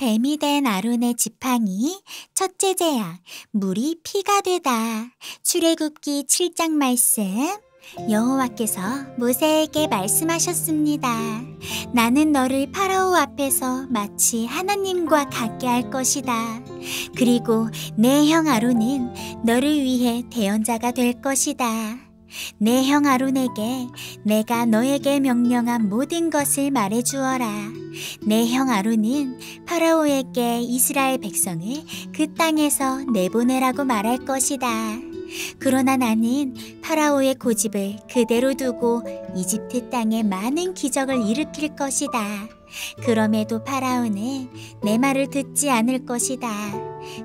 뱀이 된 아론의 지팡이 첫째 재앙 물이 피가 되다. 출애굽기 7장 말씀. 여호와께서 모세에게 말씀하셨습니다. 나는 너를 파라오 앞에서 마치 하나님과 같게 할 것이다. 그리고 내 형 아론은 너를 위해 대언자가 될 것이다. 내 형 아론에게 내가 너에게 명령한 모든 것을 말해주어라. 내 형 아론은 파라오에게 이스라엘 백성을 그 땅에서 내보내라고 말할 것이다. 그러나 나는 파라오의 고집을 그대로 두고 이집트 땅에 많은 기적을 일으킬 것이다. 그럼에도 파라오는 내 말을 듣지 않을 것이다.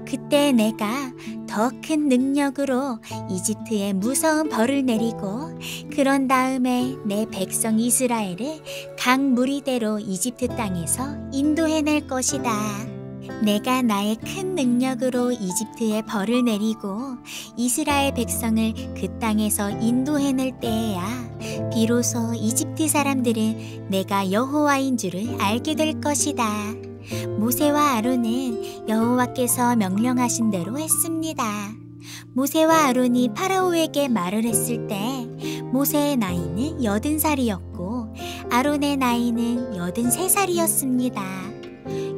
그때 내가 더 큰 능력으로 이집트에 무서운 벌을 내리고 그런 다음에 내 백성 이스라엘을 강 무리대로 이집트 땅에서 인도해낼 것이다. 내가 나의 큰 능력으로 이집트에 벌을 내리고 이스라엘 백성을 그 땅에서 인도해낼 때에야 비로소 이집트 사람들은 내가 여호와인 줄을 알게 될 것이다. 모세와 아론은 여호와께서 명령하신 대로 했습니다. 모세와 아론이 파라오에게 말을 했을 때 모세의 나이는 80살이었고 아론의 나이는 83살이었습니다.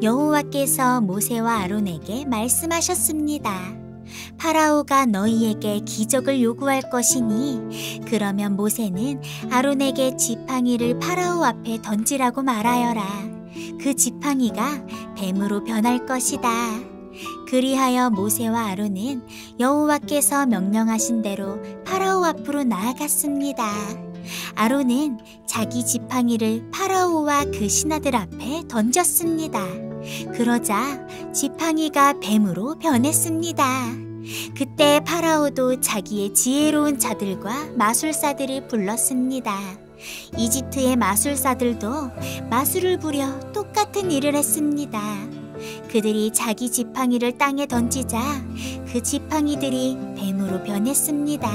여호와께서 모세와 아론에게 말씀하셨습니다. 파라오가 너희에게 기적을 요구할 것이니 그러면 모세는 아론에게 지팡이를 파라오 앞에 던지라고 말하여라. 그 지팡이가 뱀으로 변할 것이다. 그리하여 모세와 아론은 여호와께서 명령하신 대로 파라오 앞으로 나아갔습니다. 아론은 자기 지팡이를 파라오와 그 신하들 앞에 던졌습니다. 그러자 지팡이가 뱀으로 변했습니다. 그때 파라오도 자기의 지혜로운 자들과 마술사들을 불렀습니다. 이집트의 마술사들도 마술을 부려 똑같은 일을 했습니다. 그들이 자기 지팡이를 땅에 던지자 그 지팡이들이 뱀으로 변했습니다.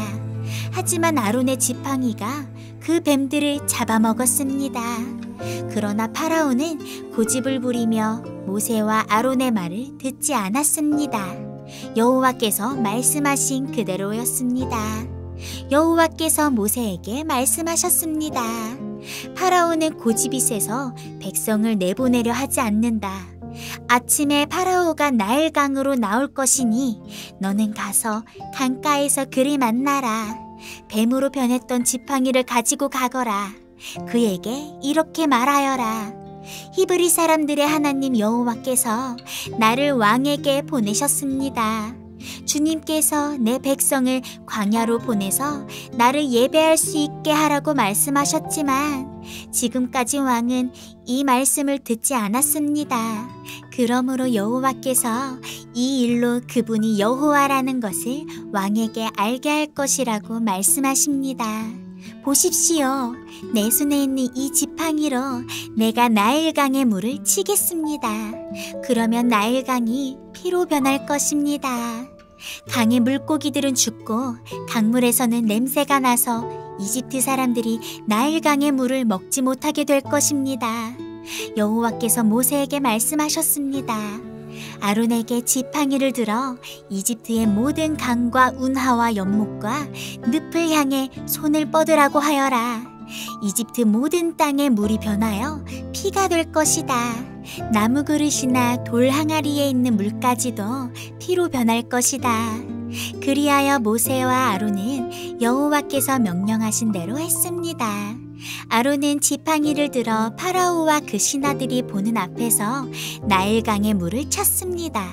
하지만 아론의 지팡이가 그 뱀들을 잡아먹었습니다. 그러나 파라오는 고집을 부리며 모세와 아론의 말을 듣지 않았습니다. 여호와께서 말씀하신 그대로였습니다. 여호와께서 모세에게 말씀하셨습니다. 파라오는 고집이 세서 백성을 내보내려 하지 않는다. 아침에 파라오가 나일강으로 나올 것이니 너는 가서 강가에서 그를 만나라. 뱀으로 변했던 지팡이를 가지고 가거라. 그에게 이렇게 말하여라. 히브리 사람들의 하나님 여호와께서 나를 왕에게 보내셨습니다. 주님께서 내 백성을 광야로 보내서 나를 예배할 수 있게 하라고 말씀하셨지만 지금까지 왕은 이 말씀을 듣지 않았습니다. 그러므로 여호와께서 이 일로 그분이 여호와라는 것을 왕에게 알게 할 것이라고 말씀하십니다. 보십시오. 내 손에 있는 이 지팡이로 내가 나일강의 물을 치겠습니다. 그러면 나일강이 피로 변할 것입니다. 강의 물고기들은 죽고 강물에서는 냄새가 나서 이집트 사람들이 나일강의 물을 먹지 못하게 될 것입니다. 여호와께서 모세에게 말씀하셨습니다. 아론에게 지팡이를 들어 이집트의 모든 강과 운하와 연못과 늪을 향해 손을 뻗으라고 하여라. 이집트 모든 땅의 물이 변하여 피가 될 것이다. 나무 그릇이나 돌 항아리에 있는 물까지도 피로 변할 것이다. 그리하여 모세와 아론은 여호와께서 명령하신 대로 했습니다. 아론은 지팡이를 들어 파라오와 그 신하들이 보는 앞에서 나일강의 물을 쳤습니다.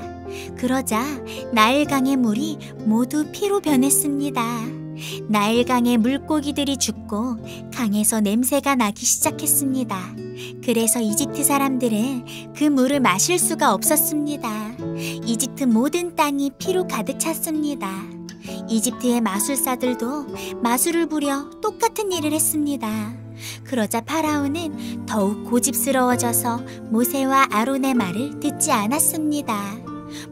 그러자 나일강의 물이 모두 피로 변했습니다. 나일강의 물고기들이 죽고 강에서 냄새가 나기 시작했습니다. 그래서 이집트 사람들은 그 물을 마실 수가 없었습니다. 이집트 모든 땅이 피로 가득 찼습니다. 이집트의 마술사들도 마술을 부려 똑같은 일을 했습니다. 그러자 파라오는 더욱 고집스러워져서 모세와 아론의 말을 듣지 않았습니다.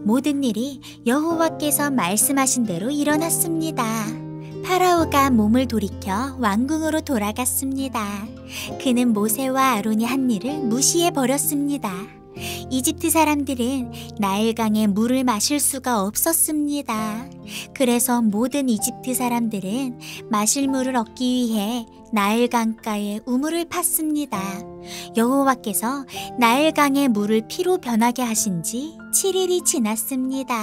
모든 일이 여호와께서 말씀하신 대로 일어났습니다. 파라오가 몸을 돌이켜 왕궁으로 돌아갔습니다. 그는 모세와 아론이 한 일을 무시해 버렸습니다. 이집트 사람들은 나일강의 물을 마실 수가 없었습니다. 그래서 모든 이집트 사람들은 마실 물을 얻기 위해 나일강가에 우물을 팠습니다. 여호와께서 나일강의 물을 피로 변하게 하신 지 7일이 지났습니다.